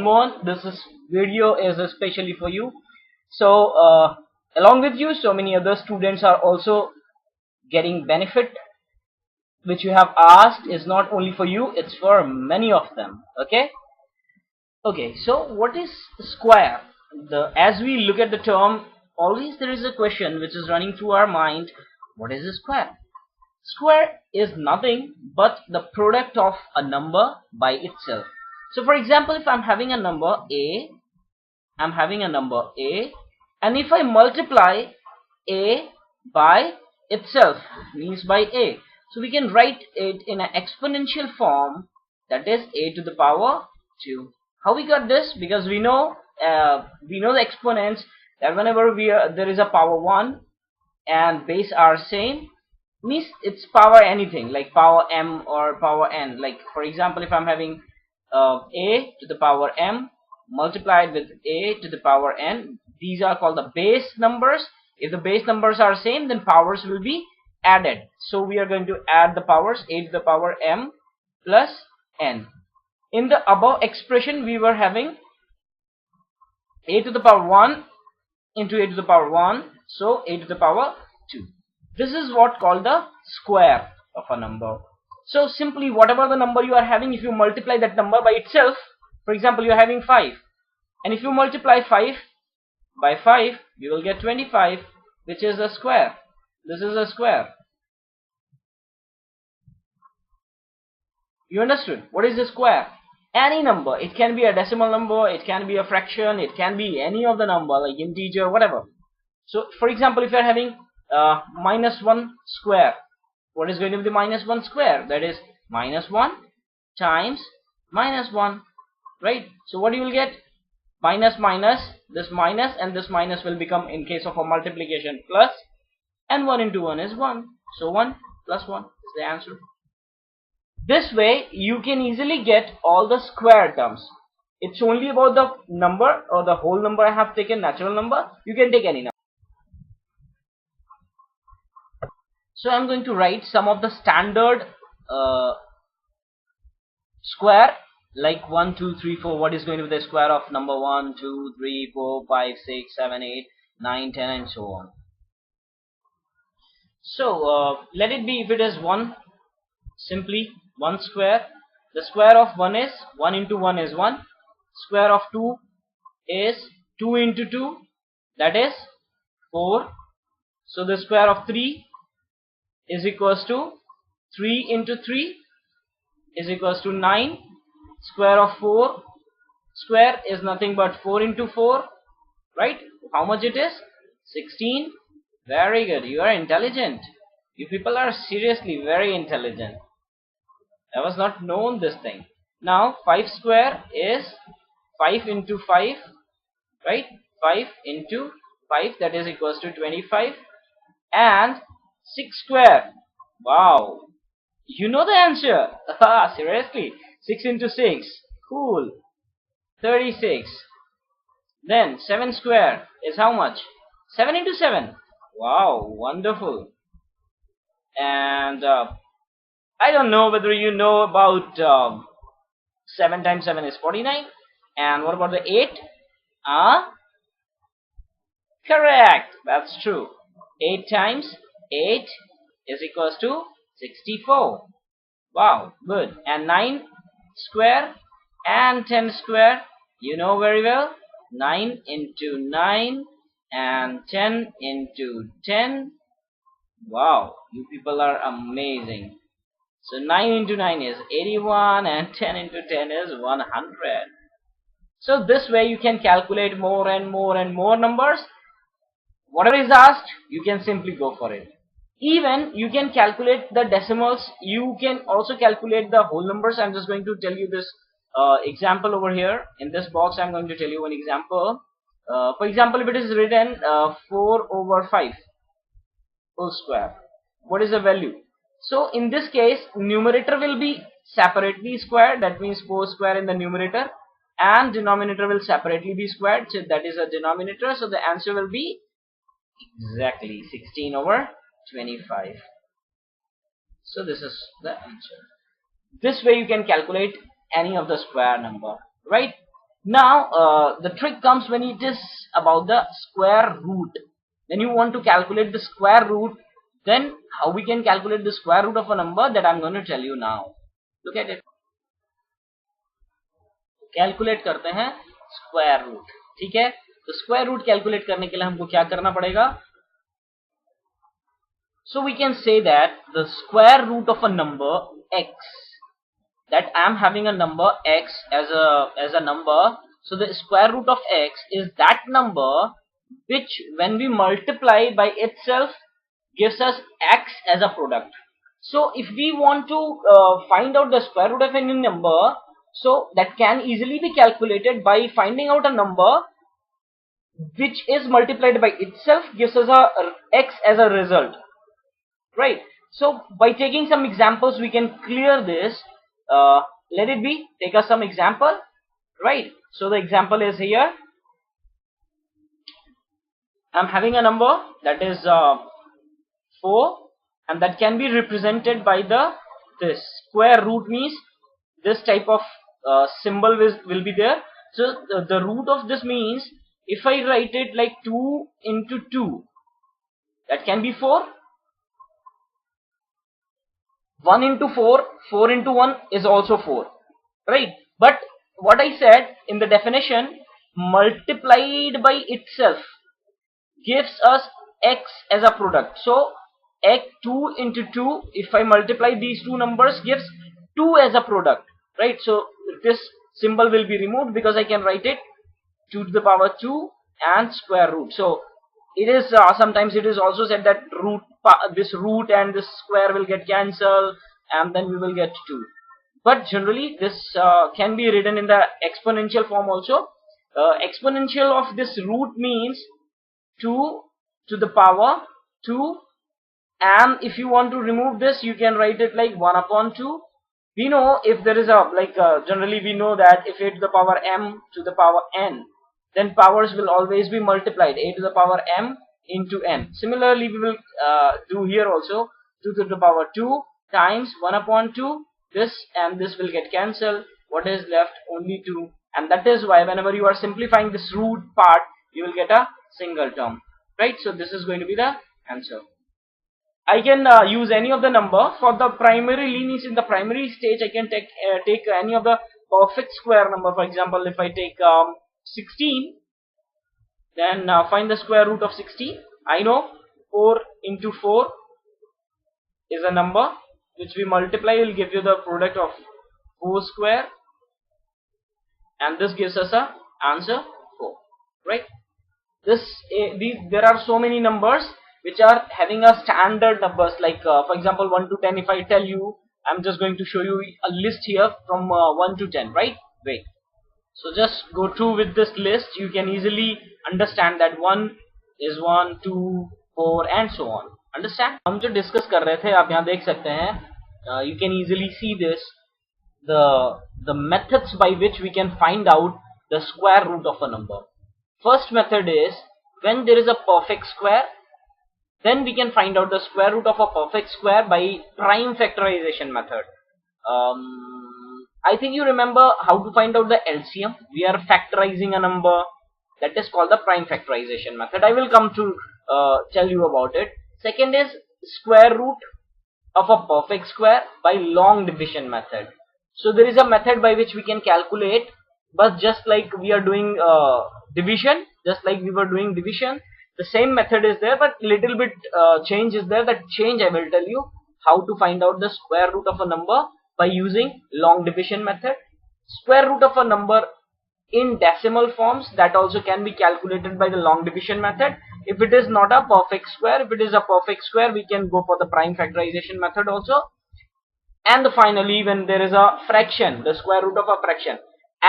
Mohan, video is especially for you. So along with you, so many other students are also getting benefit. Which you have asked is not only for you; it's for many of them. Okay. Okay. So what is square? As we look at the term, always there is a question which is running through our mind. What is a square? Square is nothing but the product of a number by itself. So for example, if I'm having a number a, and if I multiply a by itself, means by a, so we can write it in an exponential form, that is a to the power 2. How we got this? Because we know the exponents, that whenever there is a power 1 and base are same, means it's power anything, like power m or power n. Like for example, if I'm having a to the power m multiplied with a to the power n, these are called the base numbers. If the base numbers are same, then powers will be added. So we are going to add the powers, a to the power m plus n. In the above expression, we were having a to the power 1 into a to the power 1, so a to the power 2. This is what called the square of a number. So simply whatever the number you are having, if you multiply that number by itself, for example, you are having 5, and if you multiply 5 by 5, you will get 25, which is a square. This is a square. You understood? What is a square? Any number. It can be a decimal number, it can be a fraction, it can be any of the number, like integer, whatever. So for example, if you are having minus 1 square, what is going to be the minus 1 square? That is minus 1 times minus 1, right? So what you will get? Minus minus, this minus and this minus will become, in case of a multiplication, plus, and 1 into 1 is 1. So 1 plus 1 is the answer. This way you can easily get all the square terms. It's only about the number or the whole number. I have taken natural number. You can take any number. So I'm going to write some of the standard square, like 1, 2, 3, 4. What is going to be the square of number 1, 2, 3, 4, 5, 6, 7, 8, 9, 10, and so on. So let it be, if it is 1, simply 1 square. The square of 1 is 1 into 1 is 1. Square of 2 is 2 into 2, that is 4. So the square of 3 is equals to 3 into 3 is equals to 9. Square of 4 square is nothing but 4 into 4, right? How much it is? 16. Very good. You are intelligent. You people are seriously very intelligent. I was not known this thing. Now 5 square is 5 into 5, right? 5 into 5, that is equals to 25. And 6 square, wow, you know the answer. Seriously, 6 into 6, cool, 36. Then 7 square is how much? 7 into 7, wow, wonderful. And I don't know whether you know about 7 times 7 is 49. And what about the 8? Correct, that's true. 8 times 8 is equals to 64. Wow, good. And 9 square and 10 square, you know very well. 9 into 9 and 10 into 10. Wow, you people are amazing. So 9 into 9 is 81 and 10 into 10 is 100. So this way you can calculate more and more and more numbers. Whatever is asked, you can simply go for it. Even you can calculate the decimals. You can also calculate the whole numbers. I'm just going to tell you this example over here. In this box, I'm going to tell you one example. For example, if it is written 4 over 5 whole square, what is the value? So in this case, numerator will be separately squared. That means 4 square in the numerator, and denominator will separately be squared. So that is a denominator. So the answer will be exactly 16 over 25. So this is the answer. This way you can calculate any of the square number, right? Now the trick comes when it is about the square root. When you want to calculate the square root, then how we can calculate the square root of a number, that I'm going to tell you now. Look at it. Calculate करते हैं square root, ठीक है। तो square root calculate करने के लिए हमको क्या करना पड़ेगा? So we can say that the square root of a number x, that I am having a number x as a number, so the square root of x is that number which when we multiply by itself gives us x as a product. So if we want to find out the square root of any number, so that can easily be calculated by finding out a number which is multiplied by itself gives us a x as a result, right? So by taking some examples we can clear this. Let it be, take us some example, right? So the example is here. I'm having a number that is 4, and that can be represented by this square root, means this type of symbol will be there. So the root of this means if I write it like 2 into 2, that can be 4. 1 into 4, 4 into 1 is also 4, right? But what I said in the definition, multiplied by itself gives us x as a product. So x 2 into 2, if I multiply these two numbers, gives 2 as a product, right? So this symbol will be removed because I can write it 2 to the power 2 and square root. So it is sometimes it is also said that this root and this square will get cancelled and then we will get 2. But generally this can be written in the exponential form also. Exponential of this root means 2 to the power 2, and if you want to remove this you can write it like 1 upon 2. We know if there is a generally we know that if a to the power m to the power n, then powers will always be multiplied, a to the power m into n. Similarly we will do here also, 2 to the power 2 times 1 upon 2, this and this will get cancelled. What is left? Only 2, and that is why whenever you are simplifying this root part you will get a single term, right? So this is going to be the answer. I can use any of the number for the primary lineage. In the primary stage I can take any of the perfect square number. For example, if I take 16, then find the square root of 16. I know 4 into 4 is a number which we multiply will give you the product of 4 square, and this gives us a answer 4, right? There are so many numbers which are having a standard numbers, like for example 1 to 10. If I tell you, I'm just going to show you a list here from 1 to 10, right? Wait, so just go through with this list. You can easily understand that 1 is 1, 2, 4 and so on. Understand? हम जो discuss कर रहे थे आप यहाँ देख सकते हैं, you can easily see this, the methods by which we can find out the square root of a number. First method is when there is a perfect square, then we can find out the square root of a perfect square by prime factorization method. I think you remember how to find out the LCM. We are factorizing a number, that is called the prime factorization method. I will come to tell you about it. Second is square root of a perfect square by long division method. So there is a method by which we can calculate, but just like we are doing division, the same method is there, but little bit change is there. That change I will tell you how to find out the square root of a number by using long division method. Square root of a number in decimal forms, that also can be calculated by the long division method. If it is not a perfect square, if it is a perfect square, we can go for the prime factorization method also. And finally, when there is a fraction, the square root of a fraction,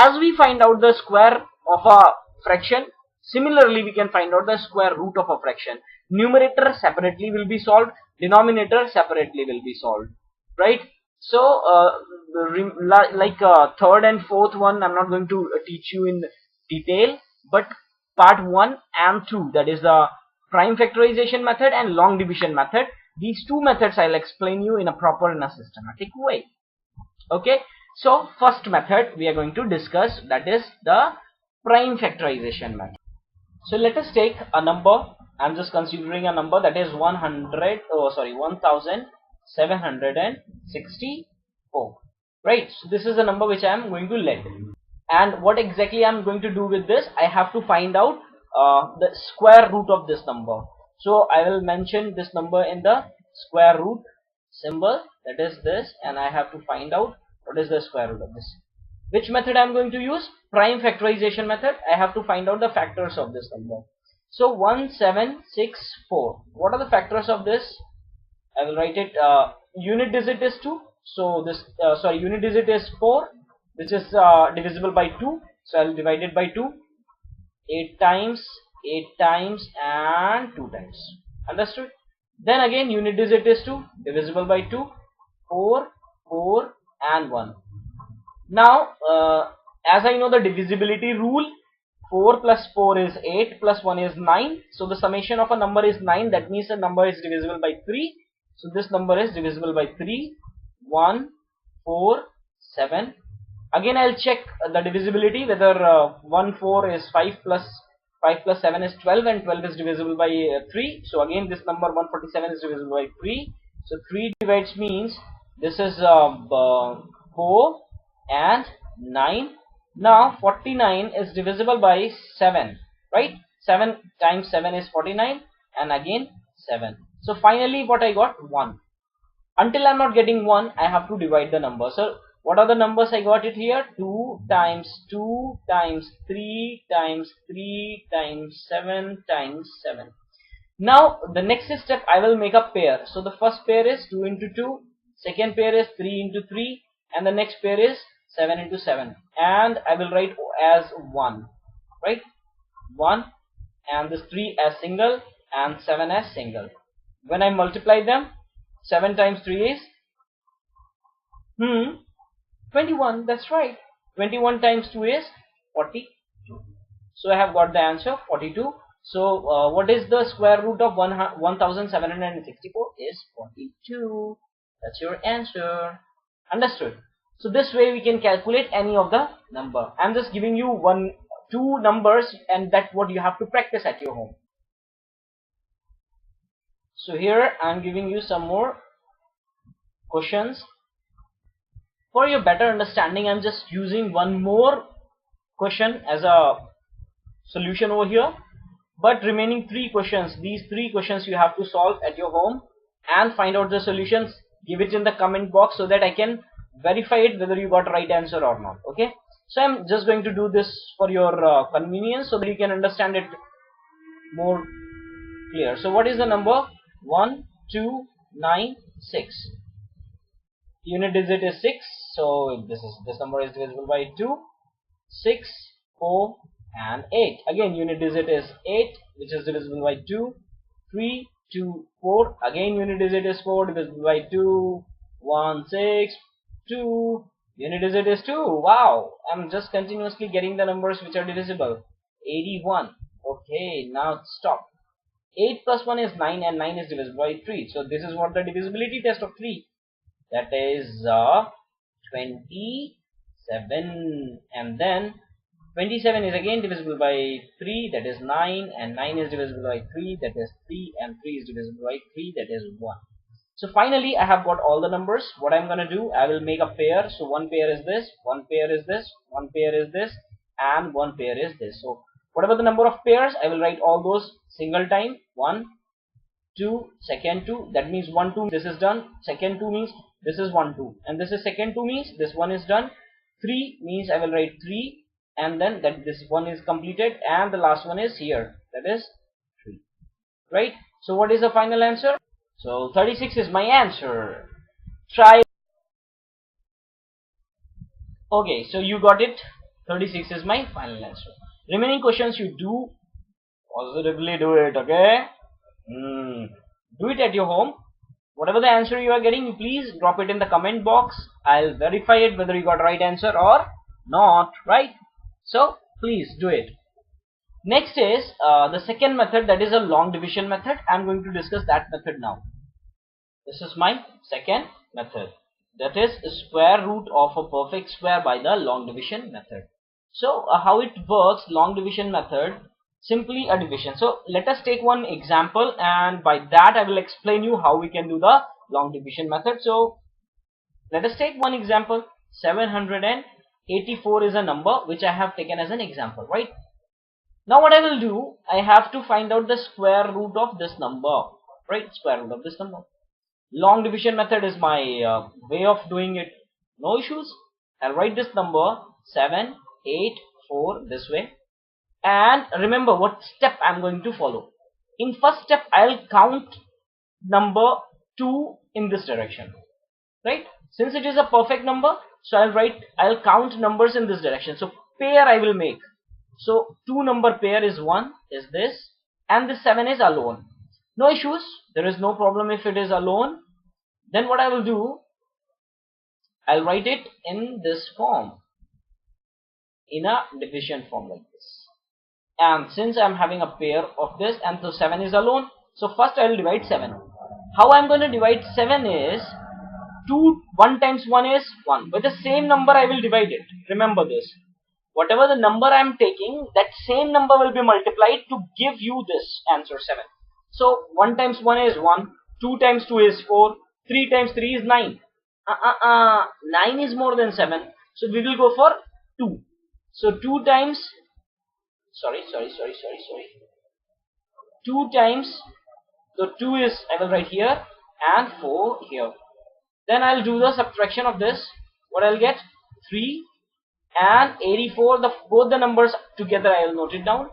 as we find out the square of a fraction, similarly we can find out the square root of a fraction. Numerator separately will be solved, denominator separately will be solved, right? So third and fourth one I'm not going to teach you in detail, but part 1 and 2, that is the prime factorization method and long division method, these two methods I'll explain you in a proper and a systematic way. Okay, so first method we are going to discuss, that is the prime factorization method. So let us take a number. I'm just considering a number that is 1764. Right. So this is the number which I am going to let. And what exactly I'm going to do with this? I have to find out the square root of this number. So I will mention this number in the square root symbol, that is this, and I have to find out what is the square root of this. Which method I'm going to use? Prime factorization method. I have to find out the factors of this number. So 1764. What are the factors of this? I will write it. Unit digit is 2. So this unit digit is 4, which is divisible by 2. So I will divide it by 2. 8 times, and 2 times. Understood? Then again unit digit is 2, divisible by 2. 4, and 1. Now as I know the divisibility rule, 4 plus 4 is 8 plus 1 is 9. So the summation of a number is 9. That means the number is divisible by 3. So this number is divisible by 3. 1, 4, 7. Again I'll check the divisibility, whether 1, 4 is 5 plus 7 is 12, and 12 is divisible by 3. So again this number 147 is divisible by 3. So 3 divides means this is 4 and 9. Now 49 is divisible by 7, right? 7 times 7 is 49, and again 7. So finally what I got? 1. Until I'm not getting 1, I have to divide the number. So what are the numbers I got it here? 2 times 2 times 3 times 3 times 7 times 7. Now the next step, I will make a pair. So the first pair is 2 into 2, second pair is 3 into 3, and the next pair is 7 into 7, and I will write as 1, right? 1, and this 3 as single and 7 as single. When I multiply them, 7 times 3 is 21. That's right. 21 times 2 is 42. So I have got the answer 42. So what is the square root of 1764 is 42. That's your answer. Understood? So this way we can calculate any of the number. I'm just giving you 2 numbers, and that's what you have to practice at your home. So here I'm giving you some more questions. For your better understanding, I'm just using one more question as a solution over here. But remaining 3 questions, these 3 questions you have to solve at your home and find out the solutions. Give it in the comment box so that I can verify it whether you got right answer or not. Okay, so I'm just going to do this for your convenience so that you can understand it more clear. So what is the number? 1296. Unit digit is 6, so this number is divisible by 2. 6, 4, and 8. Again unit digit is 8, which is divisible by 2. 3, 2, 4. Again unit digit is 4, divisible by 2. 1, 6, 2. Unit digit is 2. Wow, I'm just continuously getting the numbers which are divisible. 81. Okay, now stop. 8 plus 1 is 9, and 9 is divisible by 3. So this is what the divisibility test of 3. That is 27. And then 27 is again divisible by 3. That is 9. And 9 is divisible by 3. That is 3. And 3 is divisible by 3. That is 1. So finally I have got all the numbers. What I'm gonna do, I will make a pair. So one pair is this, one pair is this, one pair is this, and one pair is this. So whatever the number of pairs, I will write all those single time. 1, 2, second 2. That means 1, 2. This is done. Second 2 means this is 1, 2, and this is second 2 means this one is done. 3 means I will write 3, and then that this one is completed, and the last one is here. That is 3. Right? So what is the final answer? So 36 is my answer. Try. Okay, so you got it. 36 is my final answer. Remaining questions you do positively do it. Okay. Do it at your home. Whatever the answer you are getting, please drop it in the comment box. I'll verify it whether you got right answer or not. Right? So please do it. Next is the second method, that is a long division method. I'm going to discuss that method now. This is my second method, that is square root of a perfect square by the long division method. So how it works, long division method, simply a division. So let us take one example, and by that I will explain you how we can do the long division method. So let us take one example. 784 is a number which I have taken as an example, right? Now what I will do, I have to find out the square root of this number, right? Square root of this number. Long division method is my way of doing it. No issues. I'll write this number 784 this way, and remember what step I'm going to follow. In first step, I'll count number 2 in this direction, right? Since it is a perfect number, so I'll count numbers in this direction. So pair I will make. So 2 number pair is 1, is this, and this 7 is alone. No issues. There is no problem if it is alone. Then what I will do, I'll write it in this form, in a division form like this. And since I'm having a pair of this, and so 7 is alone, so first I will divide 7. How I'm going to divide 7 is 1 times 1 is 1. With the same number I will divide it. Remember this. Whatever the number I am taking, that same number will be multiplied to give you this answer 7. So 1 times 1 is 1, 2 times 2 is 4, 3 times 3 is 9. 9 is more than 7. So we will go for 2. So 2 times, 2 times, so 2 is, I will write here, and 4 here. Then I'll do the subtraction of this. What I'll get? 3 and 84. Both the numbers together I will note it down.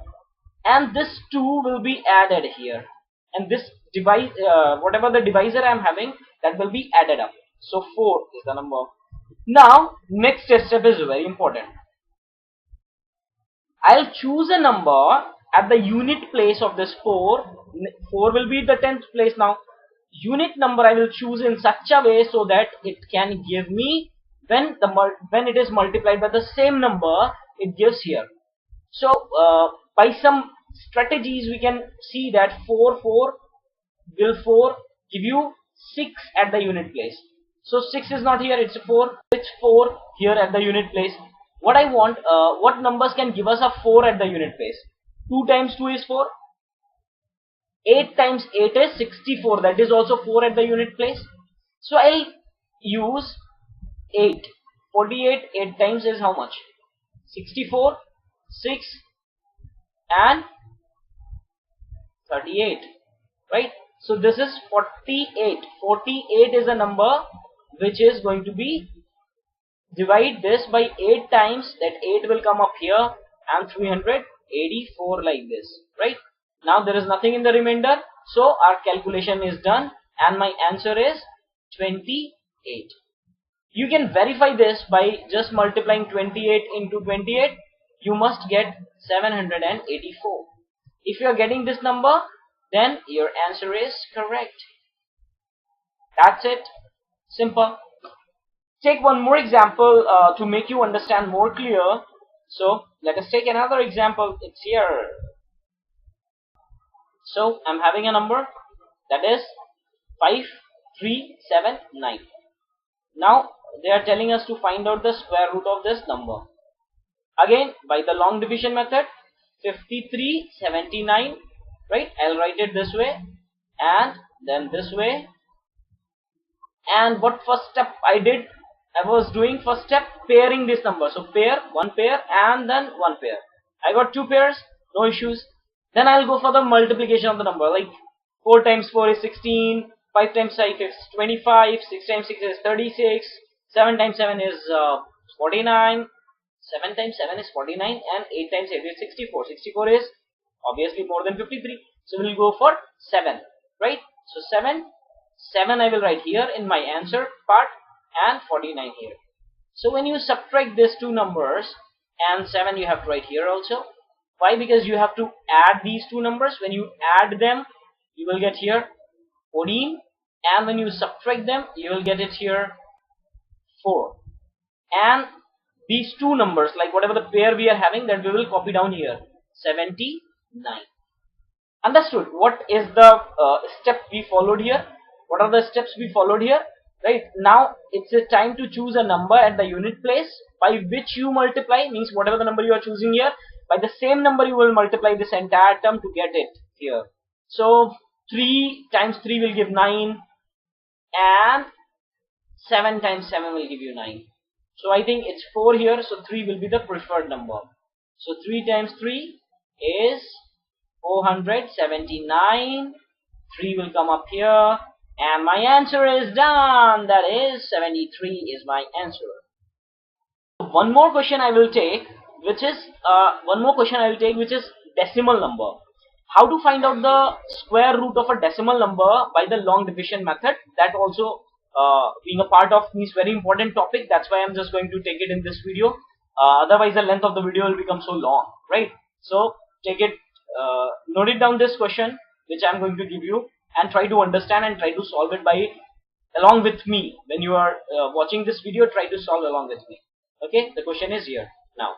And this 2 will be added here. And this whatever the divisor I am having, that will be added up. So 4 is the number. Now, next step is very important. I'll choose a number at the unit place of this 4. 4 will be the 10th place now. Unit number I will choose in such a way so that it can give me when it is multiplied by the same number it gives here. So by some strategies we can see that 4 will give you 6 at the unit place. So 6 is not here, it's 4. It's 4 here at the unit place. What I want, what numbers can give us a 4 at the unit place? 2 times 2 is 4. 8 times 8 is 64. That is also 4 at the unit place. So I'll use 8. 48, 8 times is how much? 64, 6 and 38. Right? So this is 48. 48 is a number which is going to be, divide this by 8 times, that 8 will come up here, and 384 like this. Right? Now there is nothing in the remainder, so our calculation is done and my answer is 28. You can verify this by just multiplying 28 into 28. You must get 784. If you are getting this number, then your answer is correct. That's it. Simple. Take one more example to make you understand more clear. So let us take another example. It's here. So I'm having a number that is 5379. Now they are telling us to find out the square root of this number. Again, by the long division method, 5379, right? I'll write it this way and then this way. And what first step I did? I was doing first step pairing this number. So pair, one pair and then one pair. I got 2 pairs, no issues. Then I'll go for the multiplication of the number, like 4 times 4 is 16, 5 times 5 is 25, 6 times 6 is 36, 7 times 7 is 49, 7 times 7 is 49, and 8 times 8 is 64. 64 is obviously more than 53. So we'll go for 7, right? So 7 I will write here in my answer part and 49 here. So when you subtract these two numbers, and 7 you have to write here also. Why? Because you have to add these two numbers. When you add them, you will get here 14, and when you subtract them, you will get it here 4. And these two numbers, like whatever the pair we are having, that we will copy down here, 79. Understood? What is the step we followed here? What are the steps we followed here? right? Now it's a time to choose a number at the unit place by which you multiply, means whatever the number you are choosing here, by the same number you will multiply this entire term to get it here. So 3 times 3 will give 9, and 7 times 7 will give you 9. So I think it's 4 here, so 3 will be the preferred number. So 3 times 3 is 479. 3 will come up here, and my answer is done. That is 73 is my answer. One more question I will take, which is decimal number. How to find out the square root of a decimal number by the long division method? That also being a part of this very important topic. That's why I'm just going to take it in this video. Otherwise, the length of the video will become so long, right? So take it, note it down, this question which I'm going to give you, and try to understand and try to solve it by along with me. When you are watching this video, try to solve along with me. Okay, the question is here now.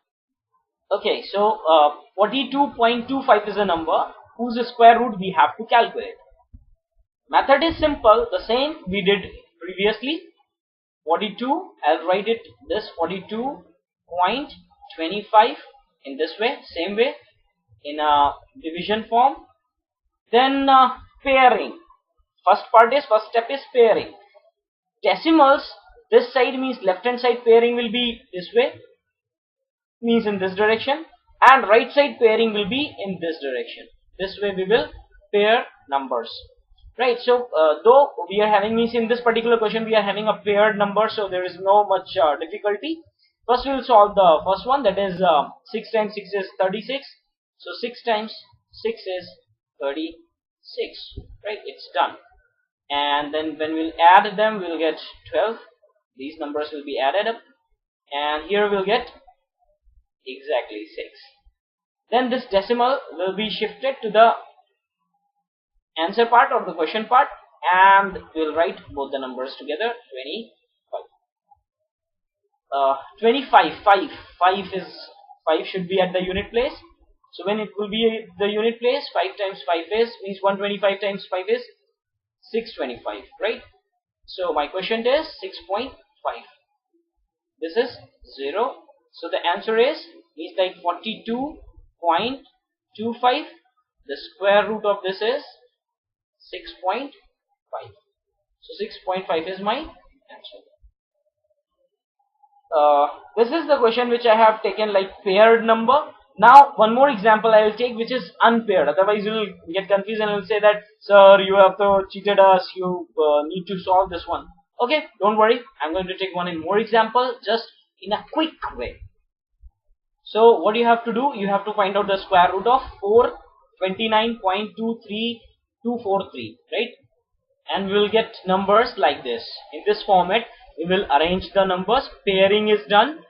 Okay, so 42.25 is a number whose square root we have to calculate. Method is simple, the same we did previously. 42, I'll write it this 42.25 in this way, same way, in a division form. Then pairing. First step is pairing. Decimals, this side means left hand side pairing will be this way, means in this direction, and right side pairing will be in this direction. This way we will pair numbers, right? So though we are having, means in this particular question we are having a paired number, so there is no much difficulty. First we will solve the first one, that is 6 times 6 is 36. So 6 times 6 is 36, right? It's done. And then when we'll add them, we'll get 12. These numbers will be added up, and here we'll get exactly 6. Then this decimal will be shifted to the answer part or the question part, and we'll write both the numbers together. 25. 5 should be at the unit place. So when it will be the unit place, 5 times 5 is, means 125 times 5 is 625, right? So my question is 6.5. This is 0. So the answer is like 42.25. The square root of this is 6.5. So 6.5 is my answer. This is the question which I have taken like paired number. Now one more example I will take which is unpaired. Otherwise you will get confused and will say that, sir, you have cheated us, you need to solve this one. Okay, don't worry, I'm going to take one more example just in a quick way. So what you have to do, you have to find out the square root of 429.23243, right? And we will get numbers like this. In this format we will arrange the numbers, pairing is done,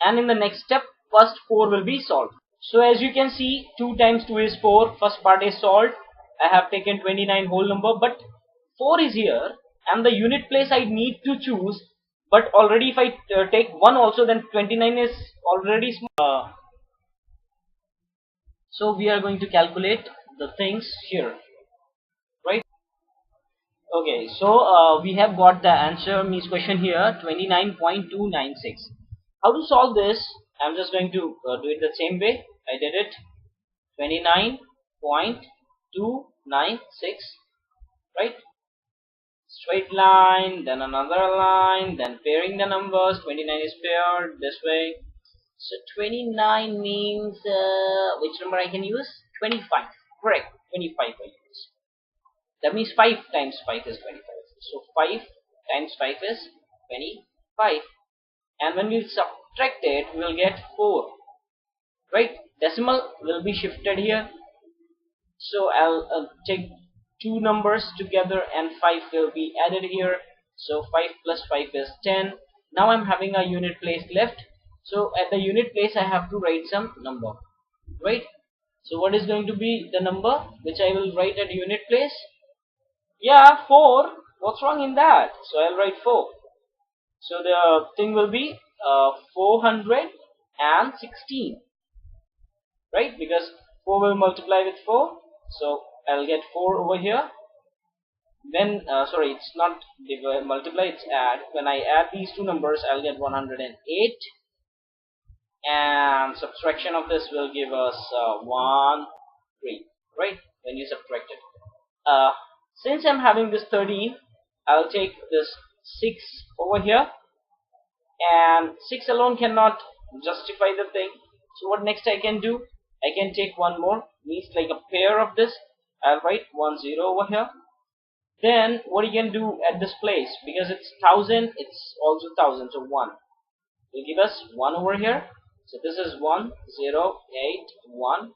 and in the next step first 4 will be solved. So as you can see, 2 times 2 is 4. First part is solved. I have taken 29 whole number, but 4 is here, and the unit place I need to choose. But already if I take 1 also, then 29 is already small. So we are going to calculate the things here, right? Okay, so we have got the answer, means question here, 29.296. How to solve this? I'm just going to do it the same way I did it. 29.296, right? Straight line, then another line, then pairing the numbers. 29 is paired this way. So 29 means which number I can use? 25. Correct. 25 I use. That means 5 times 5 is 25. So 5 times 5 is 25. And when we subtract it, we will get 4. Right? Decimal will be shifted here. So I'll take 2 numbers together and 5 will be added here. So 5 plus 5 is 10. Now I'm having a unit place left. So at the unit place I have to write some number. Right? So what is going to be the number which I will write at unit place? Yeah, 4. What's wrong in that? So I'll write 4. So the thing will be 416. Right? Because 4 will multiply with 4. So I'll get 4 over here. when sorry, it's not multiply, it's add. When I add these two numbers, I'll get 108, and subtraction of this will give us 1 3, right? When you subtract it, since I'm having this 13, I'll take this 6 over here, and 6 alone cannot justify the thing. So what next I can do, I can take one more, means like a pair of this. I'll write 1 0 over here. Then what you can do at this place, because it's 1000, it's also 1000, so 1 will give us 1 over here. So this is 1 0 8 1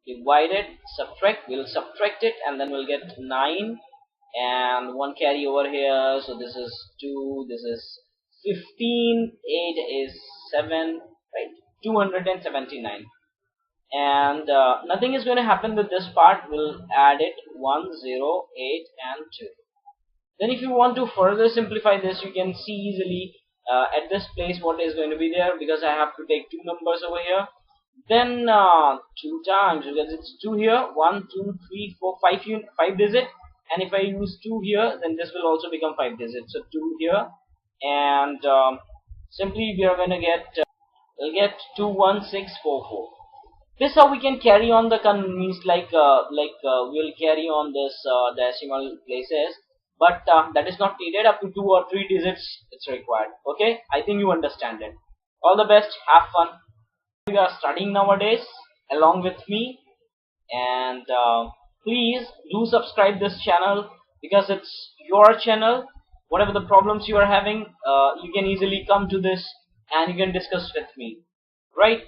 divided, subtract, we'll subtract it, and then we'll get 9, and 1 carry over here, so this is 2, this is 15, 8 is 7, right? 279. And nothing is going to happen with this part. We'll add it 1 0 8 and 2. Then if you want to further simplify this, you can see easily at this place what is going to be there, because I have to take two numbers over here, then 2 times, because it's 2 here, 1 2 3 4 5 digit, and if I use 2 here, then this will also become 5 digits. So 2 here, and simply we are going to get we'll get 21644. This how we can carry on the means we'll carry on this decimal places, but that is not needed. Up to 2 or 3 digits it's required. Okay, I think you understand it. All the best, have fun. You are studying nowadays along with me, and please do subscribe this channel, because it's your channel. Whatever the problems you are having, you can easily come to this and you can discuss with me, right?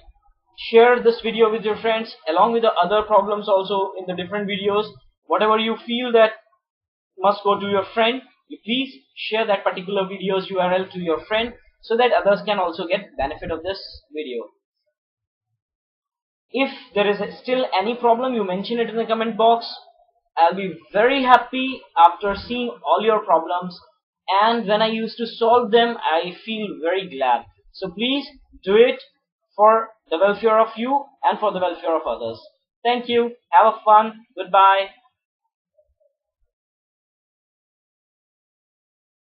Share this video with your friends along with the other problems also in the different videos. Whatever you feel that must go to your friend, you please share that particular video's URL to your friend, so that others can also get benefit of this video. If there is still any problem, you mention it in the comment box. I'll be very happy after seeing all your problems, and when I used to solve them, I feel very glad. So please do it for the welfare of you and for the welfare of others. Thank you. Have a fun. Goodbye.